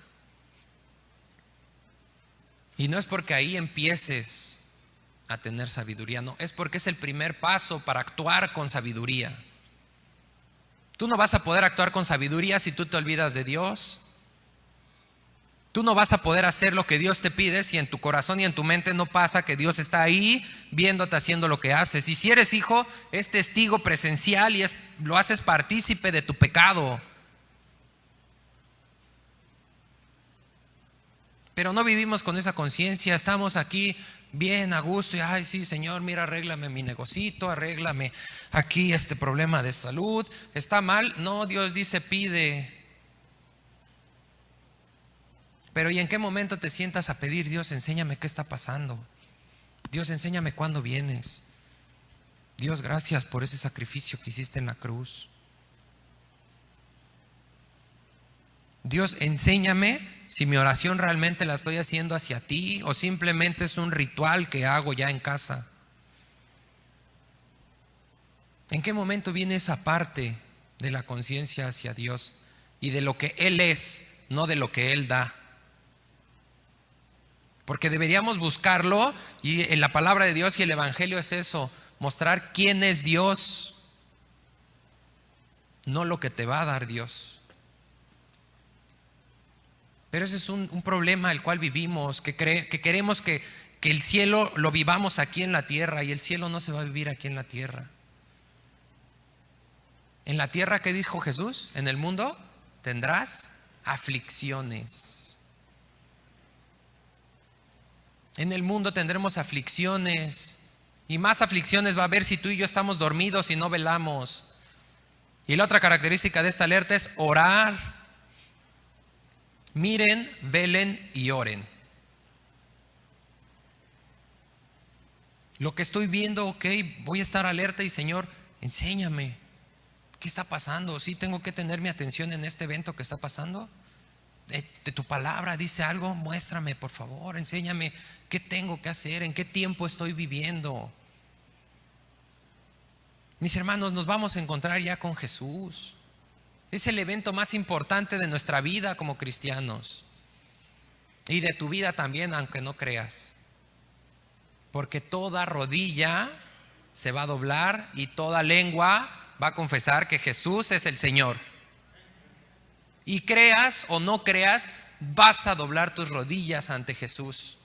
Y no es porque ahí empieces a tener sabiduría, no, es porque es el primer paso para actuar con sabiduría. Tú no vas a poder actuar con sabiduría si tú te olvidas de Dios. Tú no vas a poder hacer lo que Dios te pide si en tu corazón y en tu mente no pasa que Dios está ahí viéndote haciendo lo que haces. Y si eres hijo, es testigo presencial y lo haces partícipe de tu pecado. Pero no vivimos con esa conciencia, estamos aquí bien a gusto y ay sí Señor, mira, arréglame mi negocito, arréglame aquí este problema de salud. ¿Está mal? No, Dios dice pide. Pero ¿y en qué momento te sientas a pedir? Dios, enséñame qué está pasando. Dios, enséñame cuándo vienes. Dios, gracias por ese sacrificio que hiciste en la cruz. Dios, enséñame si mi oración realmente la estoy haciendo hacia ti o simplemente es un ritual que hago ya en casa. ¿En qué momento viene esa parte de la conciencia hacia Dios y de lo que Él es, no de lo que Él da? Porque deberíamos buscarlo, y en la palabra de Dios y el Evangelio es eso, mostrar quién es Dios, no lo que te va a dar Dios. Pero ese es un problema el cual vivimos, que queremos que el cielo lo vivamos aquí en la tierra, y el cielo no se va a vivir aquí en la tierra. En la tierra, ¿qué dijo Jesús? En el mundo tendrás aflicciones. En el mundo tendremos aflicciones, y más aflicciones va a haber si tú y yo estamos dormidos y no velamos. Y la otra característica de esta alerta es orar. Miren, velen y oren. Lo que estoy viendo, ok, voy a estar alerta y Señor, enséñame. ¿Qué está pasando? ¿Sí tengo que tener mi atención en este evento que está pasando? De tu palabra dice algo, muéstrame por favor, enséñame qué tengo que hacer, en qué tiempo estoy viviendo. Mis hermanos, nos vamos a encontrar ya con Jesús. Es el evento más importante de nuestra vida como cristianos y de tu vida también, aunque no creas, porque toda rodilla se va a doblar y toda lengua va a confesar que Jesús es el Señor. Y creas o no creas, vas a doblar tus rodillas ante Jesús,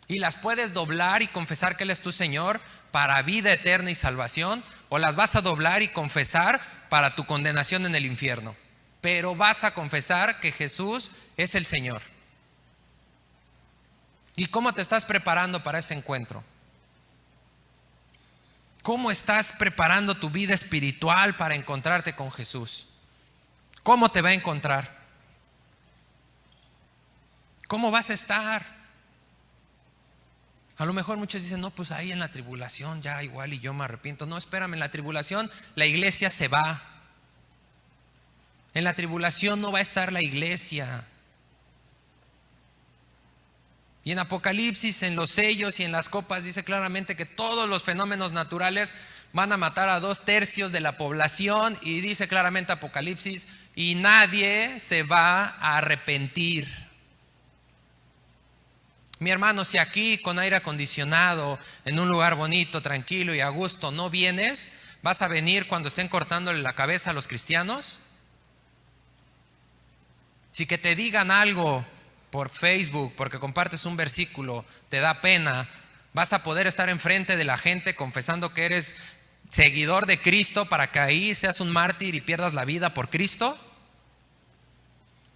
y las puedes doblar y confesar que Él es tu Señor para vida eterna y salvación, o las vas a doblar y confesar para tu condenación en el infierno. Pero vas a confesar que Jesús es el Señor. ¿Y cómo te estás preparando para ese encuentro? ¿Cómo estás preparando tu vida espiritual para encontrarte con Jesús? ¿Cómo te va a encontrar? ¿Cómo vas a estar? A lo mejor muchos dicen, no, pues ahí en la tribulación ya igual y yo me arrepiento. No, espérame, en la tribulación la iglesia se va. En la tribulación no va a estar la iglesia. Y en Apocalipsis, en los sellos y en las copas, dice claramente que todos los fenómenos naturales van a matar a 2/3 de la población. Y dice claramente Apocalipsis, y nadie se va a arrepentir. Mi hermano, si aquí con aire acondicionado, en un lugar bonito, tranquilo y a gusto no vienes, ¿vas a venir cuando estén cortándole la cabeza a los cristianos? Si que te digan algo por Facebook, porque compartes un versículo, te da pena, ¿vas a poder estar enfrente de la gente confesando que eres seguidor de Cristo para que ahí seas un mártir y pierdas la vida por Cristo?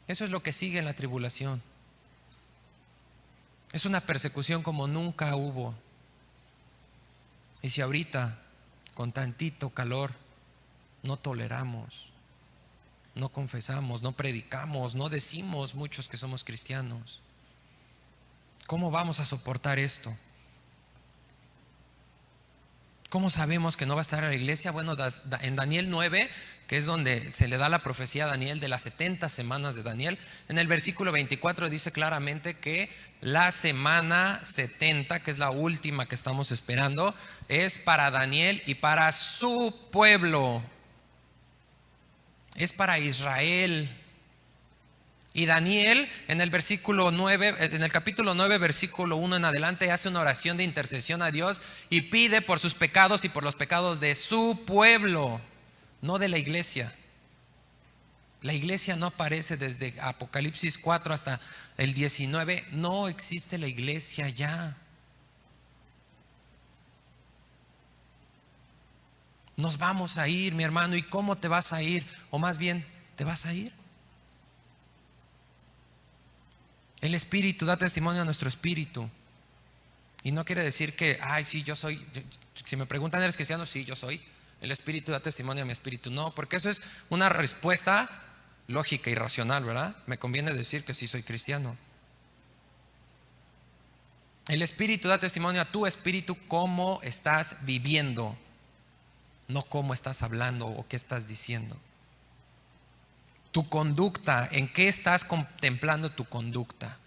Eso es lo que sigue en la tribulación. Es una persecución como nunca hubo. Y si ahorita, con tantito calor, no toleramos, no confesamos, no predicamos, no decimos muchos que somos cristianos, ¿cómo vamos a soportar esto? ¿Cómo sabemos que no va a estar en la iglesia? Bueno, en Daniel 9, que es donde se le da la profecía a Daniel de las 70 semanas de Daniel, en el versículo 24 dice claramente que la semana 70, que es la última que estamos esperando, es para Daniel y para su pueblo. Es para Israel. Y Daniel en el versículo 9, en el capítulo 9, versículo 1 en adelante, hace una oración de intercesión a Dios y pide por sus pecados y por los pecados de su pueblo, no de la iglesia. La iglesia no aparece desde Apocalipsis 4 hasta el 19. No existe la iglesia ya. Nos vamos a ir, mi hermano. ¿Y cómo te vas a ir? O más bien, ¿te vas a ir? El Espíritu da testimonio a nuestro espíritu. Y no quiere decir que, ay, sí, yo soy. Si me preguntan, ¿eres cristiano? Sí, yo soy. El Espíritu da testimonio a mi espíritu. No, porque eso es una respuesta lógica y racional, ¿verdad? Me conviene decir que sí soy cristiano. El Espíritu da testimonio a tu espíritu cómo estás viviendo, no cómo estás hablando o qué estás diciendo. Tu conducta, ¿en qué estás contemplando tu conducta?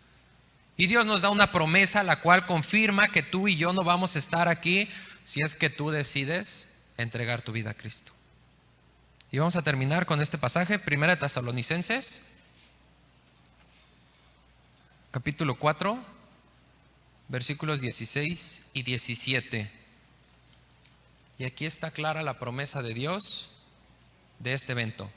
Y Dios nos da una promesa la cual confirma que tú y yo no vamos a estar aquí si es que tú decides entregar tu vida a Cristo. Y vamos a terminar con este pasaje, 1 Tesalonicenses, capítulo 4, versículos 16 y 17. Y aquí está clara la promesa de Dios de este evento.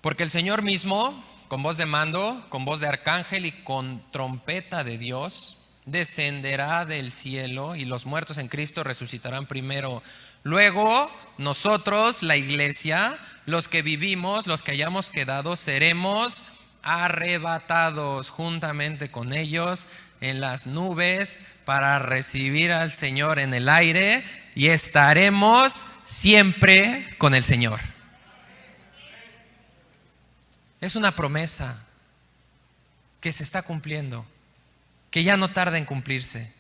Porque el Señor mismo, con voz de mando, con voz de arcángel y con trompeta de Dios, descenderá del cielo y los muertos en Cristo resucitarán primero. Luego nosotros, la iglesia, los que vivimos, los que hayamos quedado, seremos arrebatados juntamente con ellos en las nubes para recibir al Señor en el aire y estaremos siempre con el Señor. Es una promesa que se está cumpliendo, que ya no tarda en cumplirse.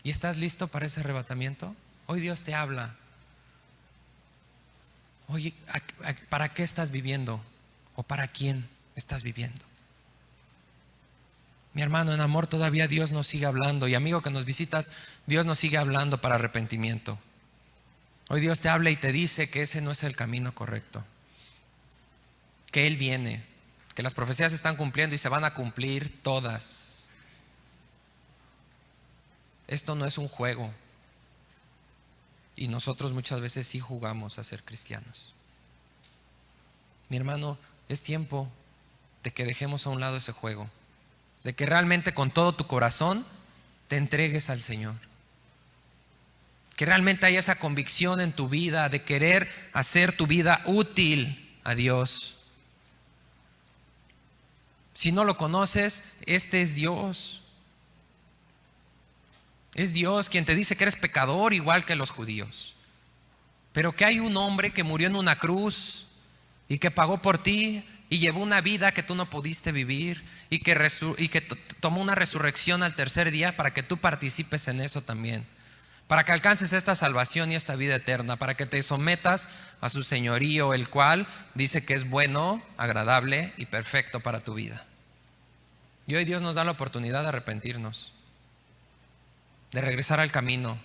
¿Y estás listo para ese arrebatamiento? Hoy Dios te habla. Oye, ¿para qué estás viviendo? ¿O para quién estás viviendo? Mi hermano, en amor todavía Dios nos sigue hablando. Y amigo que nos visitas, Dios nos sigue hablando para arrepentimiento. Hoy Dios te habla y te dice que ese no es el camino correcto, que Él viene, que las profecías se están cumpliendo y se van a cumplir todas. Esto no es un juego. Y nosotros muchas veces sí jugamos a ser cristianos. Mi hermano, es tiempo de que dejemos a un lado ese juego, de que realmente con todo tu corazón te entregues al Señor, que realmente haya esa convicción en tu vida de querer hacer tu vida útil a Dios. Si no lo conoces, este es Dios. Es Dios quien te dice que eres pecador igual que los judíos, pero que hay un hombre que murió en una cruz y que pagó por ti y llevó una vida que tú no pudiste vivir y que tomó una resurrección al tercer día para que tú participes en eso también, para que alcances esta salvación y esta vida eterna, para que te sometas a su señorío, el cual dice que es bueno, agradable y perfecto para tu vida. Y hoy Dios nos da la oportunidad de arrepentirnos, de regresar al camino,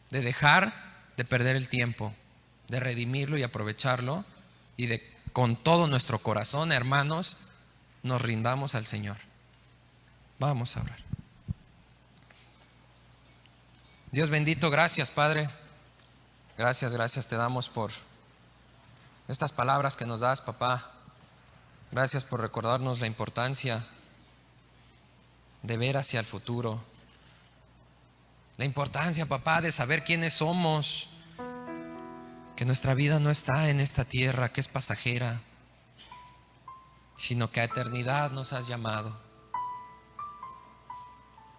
de dejar de perder el tiempo, de redimirlo y aprovecharlo, y de con todo nuestro corazón, hermanos, nos rindamos al Señor. Vamos a orar. Dios bendito, gracias Padre, gracias te damos por estas palabras que nos das, papá. Gracias por recordarnos la importancia de ver hacia el futuro, la importancia, papá, de saber quiénes somos, que nuestra vida no está en esta tierra que es pasajera, sino que a eternidad nos has llamado.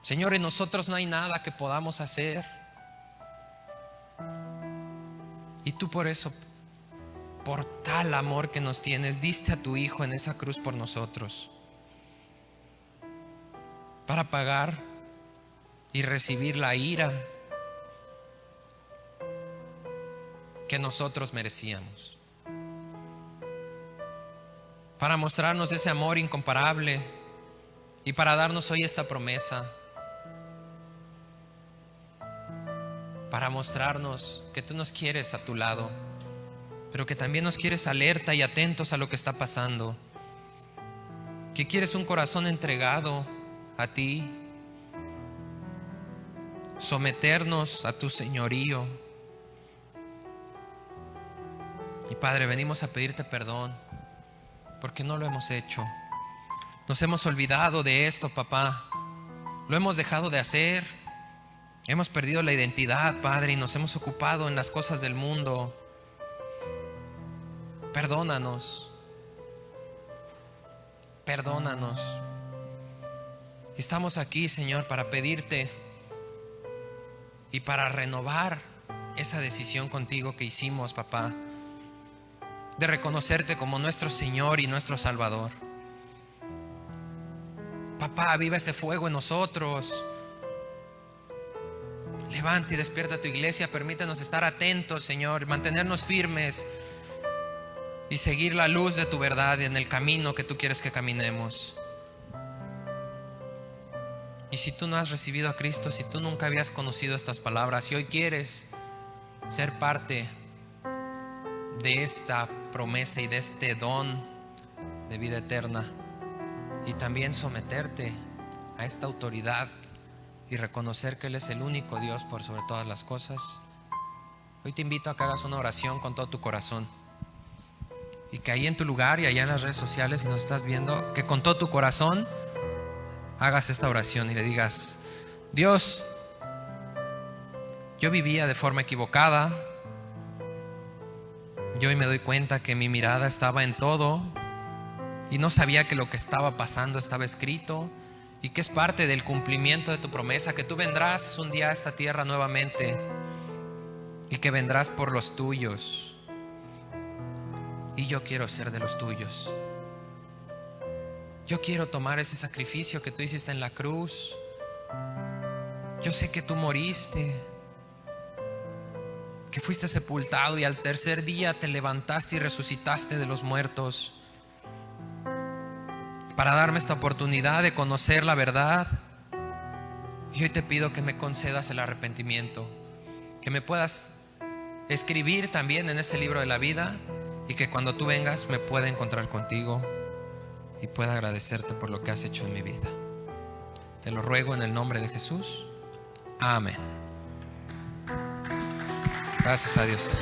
Señor, en nosotros no hay nada que podamos hacer, y tú por eso, por tal amor que nos tienes, diste a tu Hijo en esa cruz por nosotros, para pagar y recibir la ira que nosotros merecíamos, para mostrarnos ese amor incomparable y para darnos hoy esta promesa, para mostrarnos que tú nos quieres a tu lado, pero que también nos quieres alerta y atentos a lo que está pasando. Que quieres un corazón entregado a ti, someternos a tu señorío. Y Padre, venimos a pedirte perdón porque no lo hemos hecho. Nos hemos olvidado de esto, papá. Lo hemos dejado de hacer. Hemos perdido la identidad, Padre, y nos hemos ocupado en las cosas del mundo. Perdónanos. Perdónanos. Estamos aquí, Señor, para pedirte y para renovar esa decisión contigo que hicimos, papá, de reconocerte como nuestro Señor y nuestro Salvador. Papá, aviva ese fuego en nosotros. Levanta y despierta tu iglesia. Permítanos estar atentos, Señor, mantenernos firmes y seguir la luz de tu verdad en el camino que tú quieres que caminemos. Y si tú no has recibido a Cristo, si tú nunca habías conocido estas palabras y hoy quieres ser parte de esta promesa y de este don de vida eterna, y también someterte a esta autoridad y reconocer que Él es el único Dios por sobre todas las cosas, hoy te invito a que hagas una oración con todo tu corazón. Y que ahí en tu lugar y allá en las redes sociales, si nos estás viendo, que con todo tu corazón hagas esta oración y le digas: Dios, yo vivía de forma equivocada. Yo hoy me doy cuenta que mi mirada estaba en todo y no sabía que lo que estaba pasando estaba escrito y que es parte del cumplimiento de tu promesa, que tú vendrás un día a esta tierra nuevamente y que vendrás por los tuyos. Y yo quiero ser de los tuyos. Yo quiero tomar ese sacrificio que tú hiciste en la cruz. Yo sé que tú moriste, que fuiste sepultado y al tercer día te levantaste y resucitaste de los muertos para darme esta oportunidad de conocer la verdad. Y hoy te pido que me concedas el arrepentimiento, que me puedas escribir también en ese libro de la vida y que cuando tú vengas me pueda encontrar contigo y pueda agradecerte por lo que has hecho en mi vida. Te lo ruego en el nombre de Jesús. Amén. Gracias a Dios.